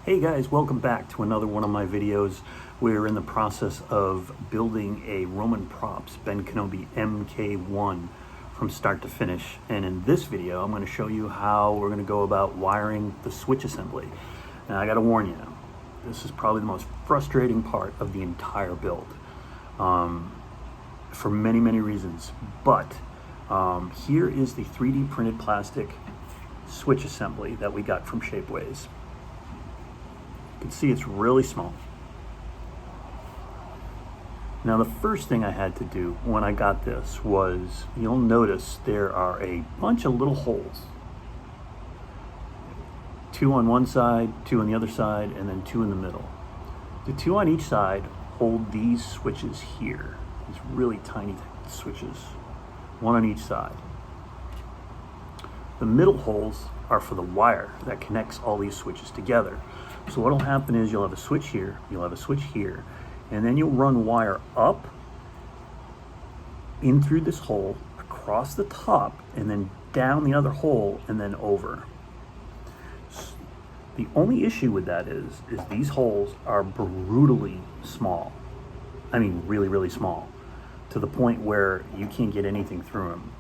Hey guys, welcome back to another one of my videos. We're in the process of building a Roman props Ben Kenobi MK1 from start to finish. And in this video, I'm going to show you how we're going to go about wiring the switch assembly. Now I got to warn you, this is probably the most frustrating part of the entire build for many reasons. But here is the 3D printed plastic switch assembly that we got from Shapeways. You can see it's really small. Now the first thing I had to do when I got this was, you'll notice there are a bunch of little holes. 2 on one side, 2 on the other side, and then 2 in the middle. The 2 on each side hold these switches here. These really tiny switches, 1 on each side. The middle holes are for the wire that connects all these switches together. So what'll happen is you'll have a switch here, you'll have a switch here, and then you'll run wire up in through this hole, across the top, and then down the other hole, and then over. The only issue with that is these holes are brutally small. I mean, really small, to the point where you can't get anything through them.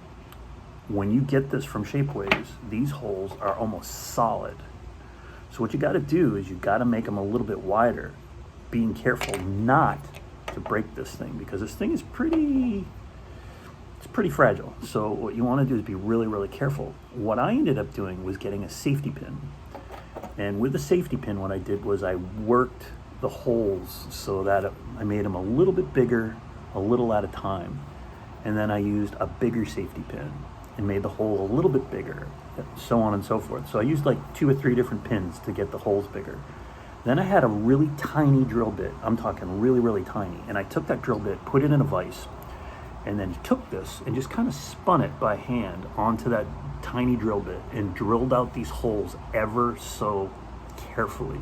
When you get this from Shapeways, these holes are almost solid. So what you got to do is you got to make them a little bit wider, being careful not to break this thing, because this thing is pretty fragile. So what you want to do is be really careful. What I ended up doing was getting a safety pin. And with the safety pin, what I did was I worked the holes so that I made them a little bit bigger, a little at a time. And then I used a bigger safety pin and made the hole a little bit bigger, so on and so forth. So I used like 2 or 3 different pins to get the holes bigger. Then I had a really tiny drill bit. I'm talking really tiny. And I took that drill bit, put it in a vise, and then took this and just kind of spun it by hand onto that tiny drill bit and drilled out these holes ever so carefully.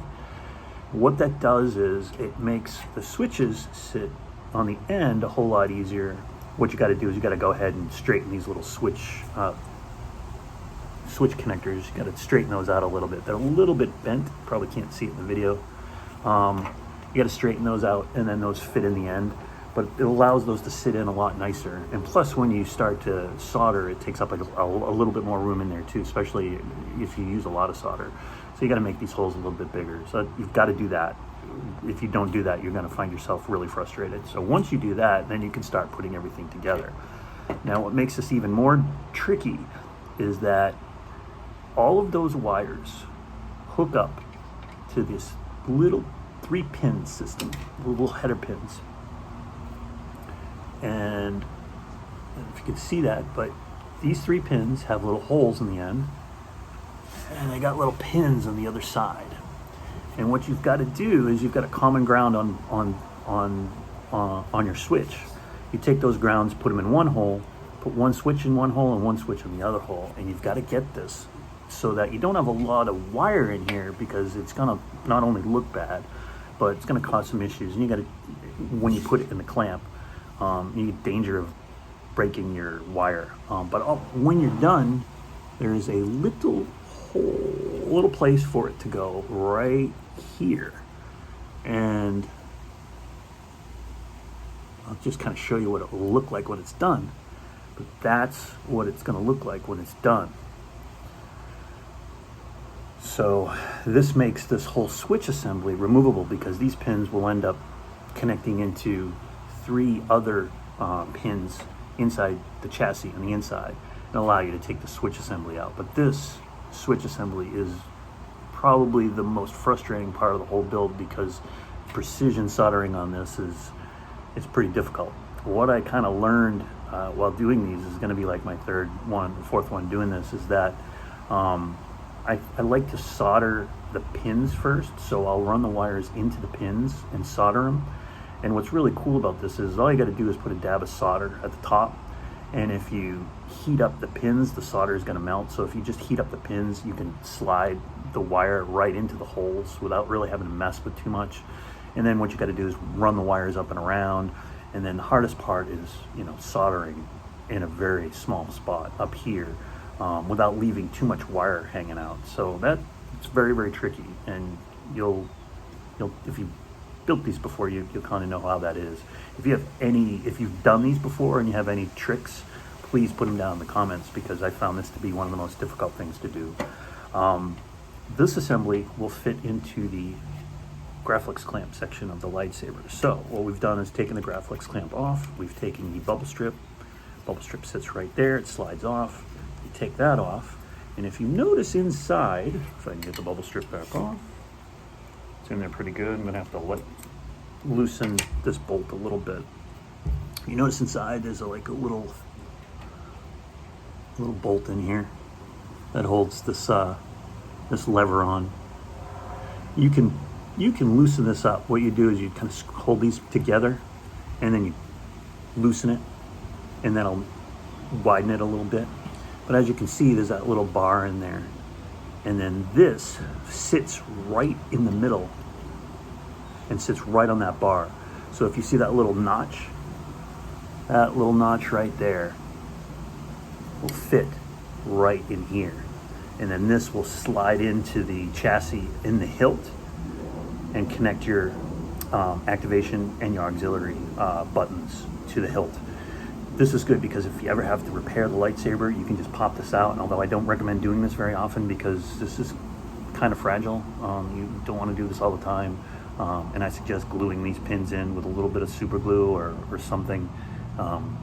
What that does is it makes the switches sit on the end a whole lot easier. What you got to do is you got to go ahead and straighten these little switch connectors. You got to straighten those out a little bit. They're a little bit bent. Probably can't see it in the video. You got to straighten those out, and then those fit in the end. But it allows those to sit in a lot nicer. And plus, when you start to solder, it takes up like a little bit more room in there too, especially if you use a lot of solder. So you got to make these holes a little bit bigger. So you've got to do that. If you don't do that, you're going to find yourself really frustrated. So once you do that, then you can start putting everything together. Now, what makes this even more tricky is that all of those wires hook up to this little 3-pin system, little header pins. And if you can see that, but these 3 pins have little holes in the end, and they got little pins on the other side. And what you've got to do is you've got a common ground on your switch. You take those grounds, put them in one hole, put one switch in one hole and one switch in the other hole, and you've got to get this so that you don't have a lot of wire in here, because it's going to not only look bad, but it's going to cause some issues. And you got to, when you put it in the clamp, you get danger of breaking your wire. But when you're done, there is a little hole, little place for it to go right here. And I'll just kind of show you what it will look like when it's done. But that's what it's going to look like when it's done. So this makes this whole switch assembly removable, because these pins will end up connecting into 3 other pins inside the chassis on the inside, and allow you to take the switch assembly out. But this switch assembly is probably the most frustrating part of the whole build, because precision soldering on this is pretty difficult. What I kind of learned while doing these is going to be like my 4th one doing this, is that I like to solder the pins first. So I'll run the wires into the pins and solder them. And what's really cool about this is all you got to do is put a dab of solder at the top. And if you heat up the pins, the solder is going to melt. So if you just heat up the pins, you can slide the wire right into the holes without really having to mess with too much. And then what you got to do is run the wires up and around. And then the hardest part is, soldering in a very small spot up here, without leaving too much wire hanging out. So it's very tricky. And you'll if you built these before, you'll kind of know how that is. If you've done these before and you have any tricks, please put them down in the comments, because I found this to be one of the most difficult things to do. This assembly will fit into the Graflex clamp section of the lightsaber. So what we've done is taken the Graflex clamp off. We've taken the bubble strip. Bubble strip sits right there. It slides off. You take that off, and if you notice inside, if I can get the bubble strip back off, it's in there pretty good. I'm gonna have to loosen this bolt a little bit. You notice inside there's like a little bolt in here that holds this this lever on. You can loosen this up. What you do is you kind of hold these together, and then you loosen it, and that'll widen it a little bit. But as you can see, there's that little bar in there, and then this sits right in the middle and sits right on that bar. So if you see that little notch right there will fit right in here, and then this will slide into the chassis in the hilt and connect your activation and your auxiliary buttons to the hilt. This is good because if you ever have to repair the lightsaber, you can just pop this out. And although I don't recommend doing this very often because this is kind of fragile, you don't want to do this all the time. And I suggest gluing these pins in with a little bit of super glue or something,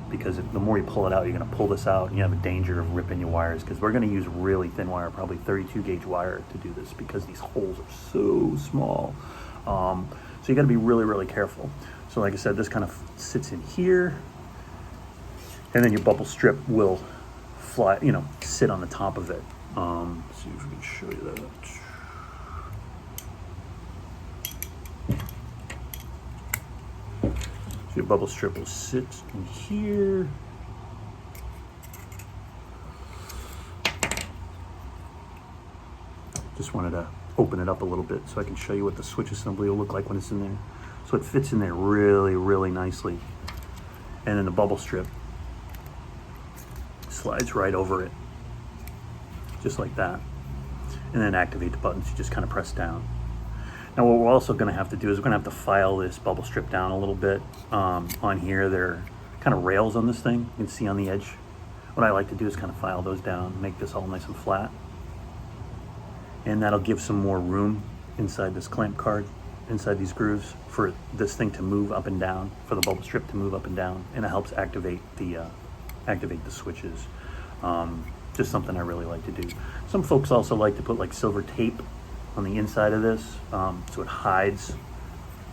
because the more you pull it out, you're going to pull this out and you have a danger of ripping your wires, because we're going to use really thin wire, probably 32 gauge wire to do this, because these holes are so small. So you got to be really, really careful. So like I said, this kind of sits in here, and then your bubble strip will fly, sit on the top of it. Let's see if we can show you that. So your bubble strip will sit in here. Just wanted to open it up a little bit so I can show you what the switch assembly will look like when it's in there. So it fits in there really, really nicely. And then the bubble strip slides right over it, just like that. And then activate the buttons, you just kind of press down. Now what we're also going to have to do is we're going to have to file this bubble strip down a little bit. On here, there are kind of rails on this thing, you can see on the edge. What I like to do is kind of file those down, make this all nice and flat. And that'll give some more room inside this clamp card, inside these grooves, for this thing to move up and down, for the bubble strip to move up and down, and it helps activate the switches. Just something I really like to do. Some folks also like to put like silver tape on the inside of this, so it hides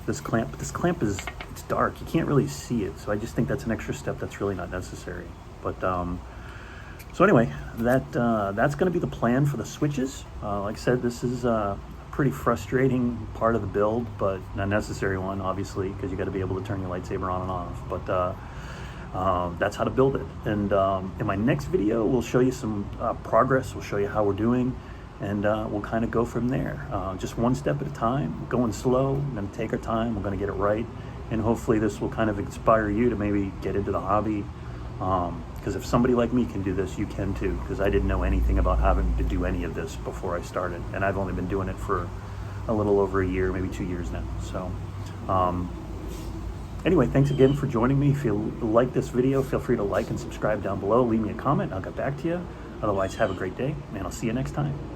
this clamp. But this clamp it's dark, you can't really see it, so I just think that's an extra step that's really not necessary. But so anyway, that's going to be the plan for the switches. Like I said, this is a pretty frustrating part of the build, but a necessary one, obviously, because you got to be able to turn your lightsaber on and off. But that's how to build it. And in my next video, we'll show you some progress. We'll show you how we're doing, and we'll kind of go from there. Just one step at a time, going slow. We're going to take our time. We're going to get it right, and hopefully this will kind of inspire you to maybe get into the hobby. Because if somebody like me can do this, you can too, because I didn't know anything about having to do any of this before I started, and I've only been doing it for a little over a year, maybe 2 years now. So anyway, thanks again for joining me. If you like this video, feel free to like and subscribe down below. Leave me a comment, I'll get back to you. Otherwise, have a great day, and I'll see you next time.